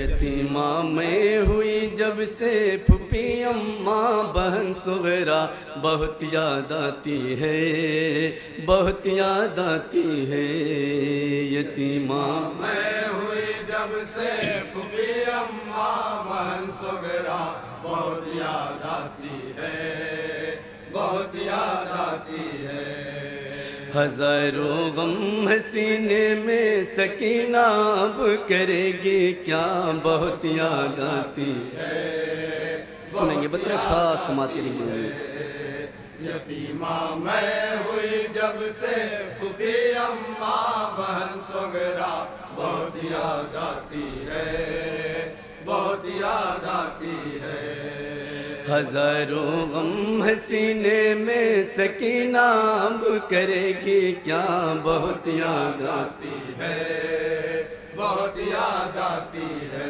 یتیمہ میں ہوئی جب سے پھوپھی اماں بہن صغرا بہت یاد آتی ہے، بہت یاد آتی ہے۔ یتیمہ میں ہوئی جب سے پھوپھی اماں بہن صغرا بہت یاد آتی ہے، بہت یاد آتی ہے۔ ہزاروں غم ہے سینے میں سکینہ اب کرے گی کیا بہت یاد آتی ہے۔ سنیں گے بطور خاص سماعت کریں گے۔ یتیمہ میں ہوئی جب سے پھوپھی اماں بہن صغرا بہت یاد آتی ہے، بہت یاد آتی ہے۔ ہزاروں غم ہے سینے میں سکینہ اب کرے گی کیا بہت یاد آتی ہے، بہت یاد آتی ہے۔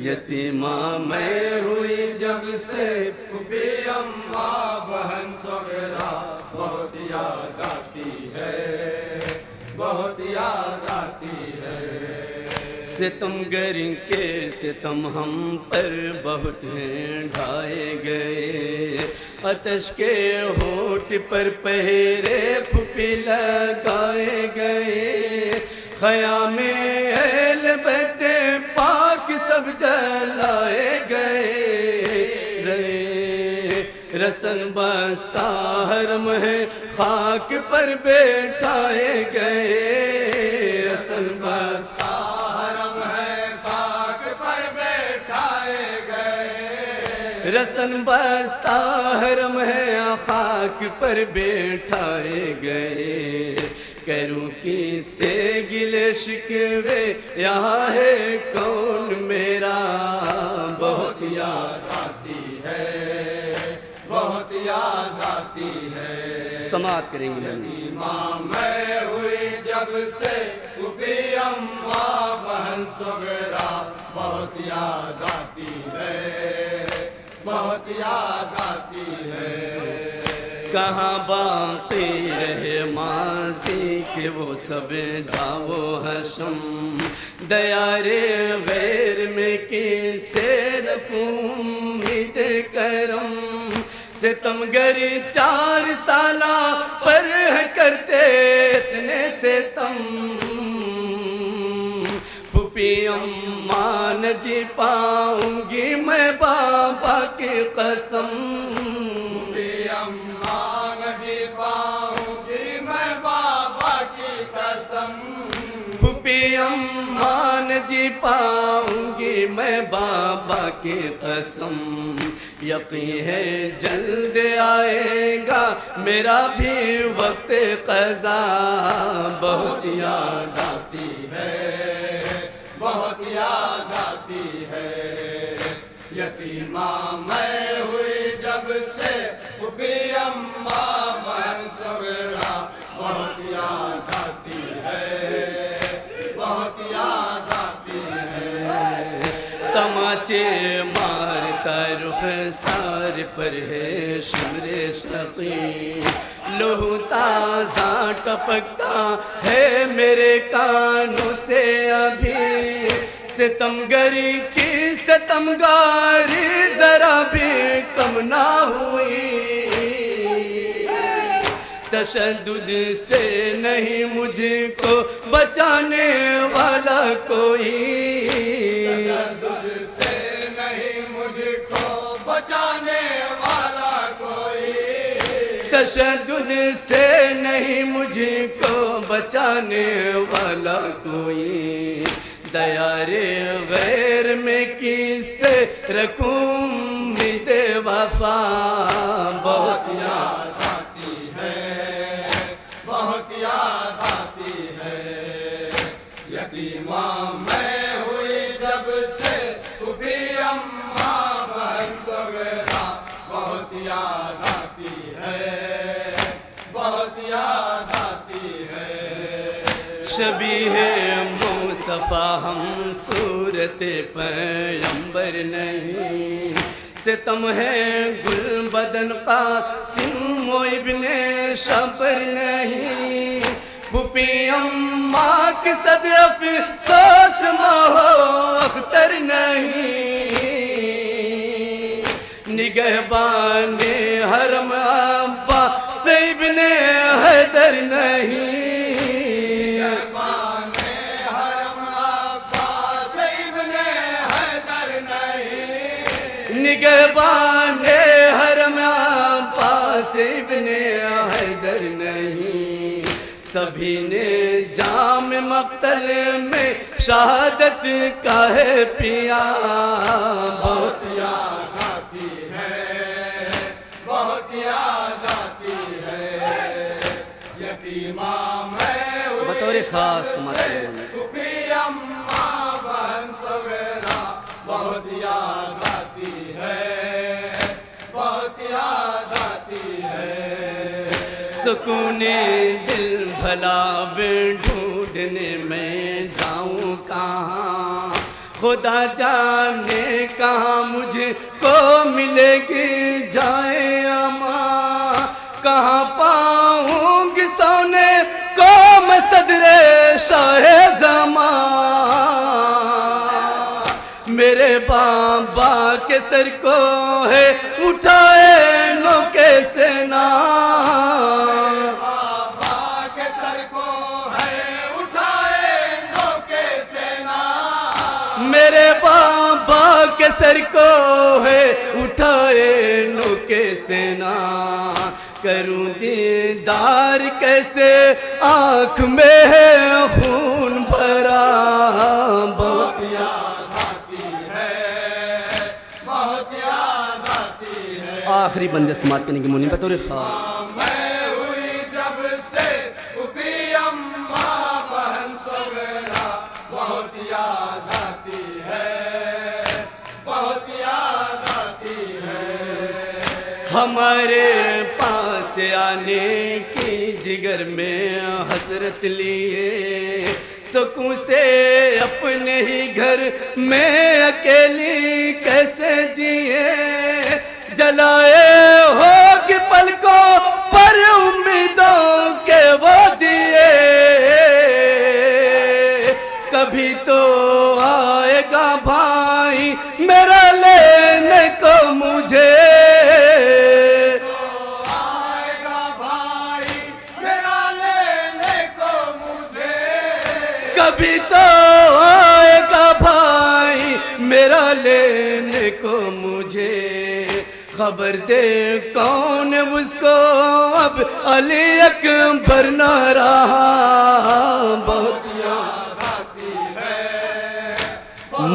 یتیمہ میں ہوئی جب سے پھوپھی اماں بہن صغرا بہت یاد آتی ہے، بہت یاد آتی ہے۔ ستم گر کے ستم ہم پر بہت ہیں ڈھائے گئے، آتش کے ہونٹ پر پہرے پھوپھی لگائے گئے، خیام اہل بیت پاک سب جلائے گئے، رسن بستہ حرم ہے خاک پر بیٹھائے گئے، رسن بستہ حرم ہے خاک پر بیٹھائے گئے، رسن بستہ حرم ہے خاک پر بیٹھائے گئے، کروں کس سے گلے شکوے یہاں ہے کون میرا بہت یاد آتی ہے، بہت یاد آتی ہے۔ سماعت کریں گے۔ یتیمہ میں ہوئی جب سے پھوپھی اماں بہن صغرا بہت یاد آتی ہے، بہت یاد آتی ہے۔ کہاں باقی رہے ماضی کے وہ سب جاؤ حشم، دیار غیر میں کسے رکھوں امید کرم، ستمگر 4 سالہ پر ہے کرتے اتنے ستم، پھوپھی اماں نہ جی پاؤں گی میں بابا کی قسم، پھوپھی اماں نہ جی پاؤں گی میں بابا کی قسم، پھوپھی اماں نہ جی پاؤں گی میں بابا کی قسم، یقین ہے جلد آئے گا میرا بھی وقت قضا بہت یاد آتی ہے، بہت یاد آتی ہے۔ یتیمہ میں ہوئی جب سے پھوپھی اماں بہن صغرا بہت یاد آتی ہے، بہت یاد آتی ہے۔ تماچے مارتا رخسار پر ہے شمر شقی، لہو تازہ ٹپکتا ہے میرے کانوں سے ابھی، ستمگری کی ستمگاری ذرا بھی کم نہ ہوئی، تشدد سے نہیں مجھ کو بچانے والا کوئی، تشدد سے نہیں مجھ کو بچانے والا کوئی، تشدد سے نہیں مجھ کو بچانے والا کوئی، دیار غیر میں کس سے رکھوں امید وفا بہت یاد آتی ہے، بہت یاد آتی ہے۔ یتیمہ میں ہوئی جب سے پھوپھی اماں بہن صغرا بہت یاد آتی ہے، بہت یاد آتی ہے۔ شبیہ مصطفیٰ ہم صورت پیغمبر نہیں، ستم ہے گل بدن قاسم و ابن شبر نہیں، پھوپھی اماں کی صد افسوس ماں ہو نگہبان حرم عباس ابن حیدر نہیں، نگہبان حرم عباس ابن حیدر نہیں، نگہبان حرم عباس ابن حیدر نہیں، سبھی نے جام مقتل میں شہادت کا ہے پیا، بہت یاد آتی ہے، بہت یاد آتی ہے، یتیمہ میں ہوئی بطور خاص مطلب پھوپھی اماں بہن صغیرہ، بہت یاد آتی ہے، بہت یاد آتی ہے، سکون دل بھلا ڈھونڈنے میں جاؤں کہاں، خدا جانے کہاں مجھ کو ملے گی جائے اماں، کہاں پاؤں گی سونے کو میں صدر شاہ زمان، میرے بابا کے سر کو ہے اٹھائے نو کے سینا، بابا کے سر کو ہے اٹھائے نو کے سینا، میرے بابا کے سر کو ہے اٹھائے نو کے سینا، کروں دیدار کیسے آنکھ میں ہے خون بھرا، بہت یاد آتی ہے، بہت یاد آتی ہے، آخری بندے سماعت کرنے کی مونی بطور خاص میں ہوئی جب سے پھوپھی اماں بہن صغیرہ، بہت یاد آتی ہے، بہت یاد آتی ہے، ہمارے پاس آنے کی جگر میں حسرت لیے، سکون سے اپنے ہی گھر میں اکیلی کیسے جیے، جلائے ہوگی پلکوں پر امیدوں کے وہ دیے، کبھی تو آئے گا بھائی میرا لینے کو مجھے، آئے گا بھائی میرا لینے کو مجھے، کبھی تو آئے گا بھائی میرا لینے کو مجھے، خبر دے کون اس کو اب علی اکبر نہ رہا، بہت یاد آتی ہے،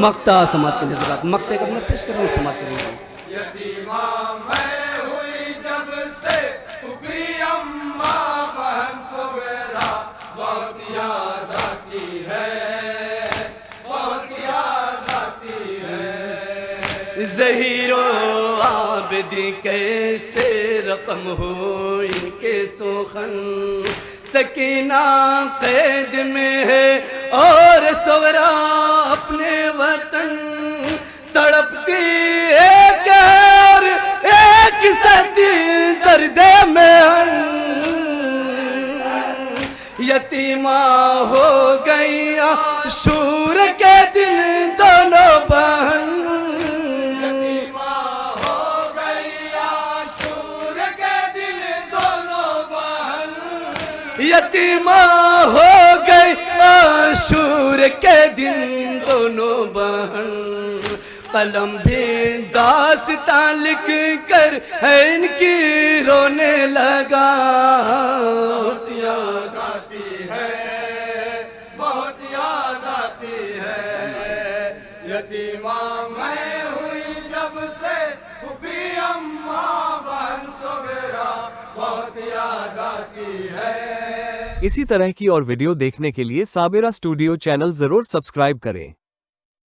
مقطع سماعت کرنے کے بعد مقطع کو میں پیش کر رہا ہوں، سماعت کرنے کے بعد یتیمہ میں ہوئی جب سے پھوپھی اماں بہن صغیرہ، بہت یاد آتی ہے، بہت یاد آتی ہے، ظہیر و عابدی کیسے رقم ہو ان کے سخن، سکینہ قید میں ہے اور صغرا اپنے وطن، تڑپتی ایک اور ایک ساتھی درد میں یتیمہ ہو گئی عاشور کے دن دونوں بہن، یتیمہ ہو گئی عاشور کے دن دونوں بہن، یتیمہ ہو گئی عاشور کے دن دونوں بہن، قلم بھی داستان لکھ کر ہے ان کی رونے لگا، بہت یاد آتی ہے، بہت یاد آتی ہے، یتیمہ میں ہوئی جب سے پھوپھی اماں بہن صغیرہ، بہت یاد آتی ہے۔ اسی طرح کی اور ویڈیو دیکھنے کے لیے صابرہ اسٹوڈیو چینل ضرور سبسکرائب کریں۔